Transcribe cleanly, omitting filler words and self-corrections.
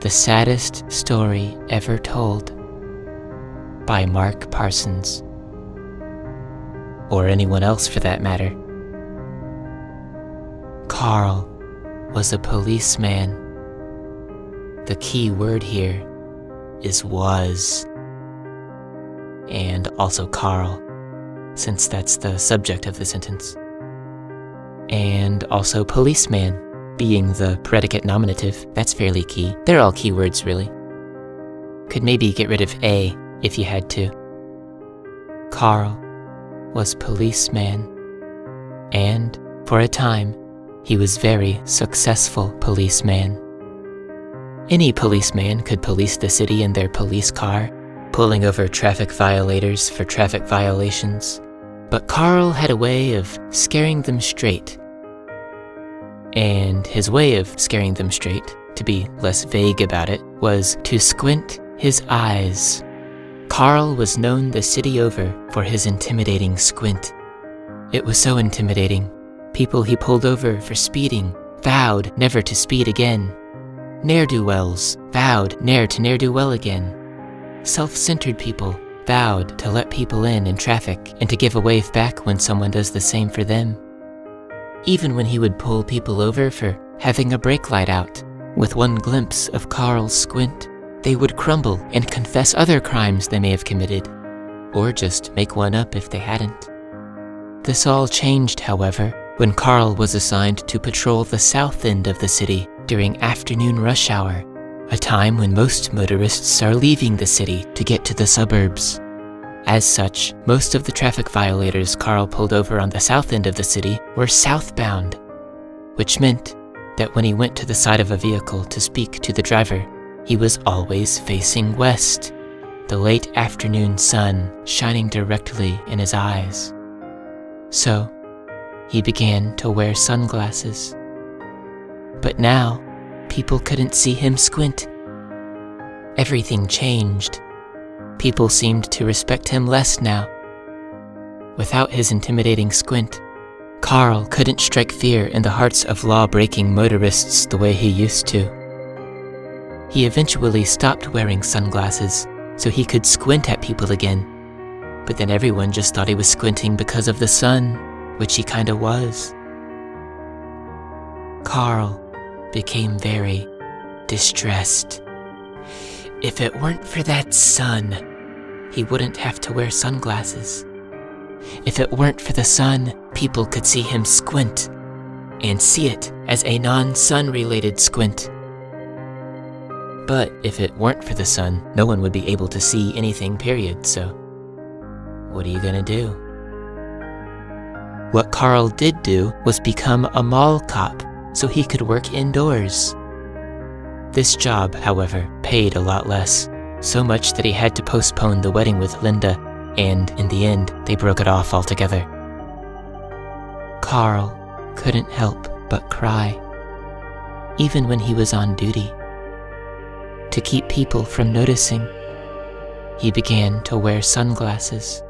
The Saddest Story Ever Told by Mark Parsons. Or anyone else for that matter. Carl was a policeman. The key word here is was. And also Carl, since that's the subject of the sentence. And also policeman, being the predicate nominative. That's fairly key. They're all keywords, really. Could maybe get rid of A if you had to. Carl was policeman, and for a time, he was very successful policeman. Any policeman could police the city in their police car, pulling over traffic violators for traffic violations. But Carl had a way of scaring them straight. And his way of scaring them straight, to be less vague about it, was to squint his eyes. Carl was known the city over for his intimidating squint. It was so intimidating. People he pulled over for speeding vowed never to speed again. Ne'er-do-wells vowed ne'er to ne'er-do-well again. Self-centered people vowed to let people in traffic and to give a wave back when someone does the same for them. Even when he would pull people over for having a brake light out, with one glimpse of Carl's squint, they would crumble and confess other crimes they may have committed, or just make one up if they hadn't. This all changed, however, when Carl was assigned to patrol the south end of the city during afternoon rush hour, a time when most motorists are leaving the city to get to the suburbs. As such, most of the traffic violators Carl pulled over on the south end of the city were southbound, which meant that when he went to the side of a vehicle to speak to the driver, he was always facing west, the late afternoon sun shining directly in his eyes. So, he began to wear sunglasses. But now, people couldn't see him squint. Everything changed. People seemed to respect him less now. Without his intimidating squint, Carl couldn't strike fear in the hearts of law-breaking motorists the way he used to. He eventually stopped wearing sunglasses so he could squint at people again, but then everyone just thought he was squinting because of the sun, which he kinda was. Carl became very distressed. If it weren't for that sun, he wouldn't have to wear sunglasses. If it weren't for the sun, people could see him squint, and see it as a non-sun-related squint. But if it weren't for the sun, no one would be able to see anything, period, so what are you gonna do? What Carl did do was become a mall cop so he could work indoors. This job, however, paid a lot less, so much that he had to postpone the wedding with Linda, and in the end, they broke it off altogether. Carl couldn't help but cry, even when he was on duty. To keep people from noticing, he began to wear sunglasses.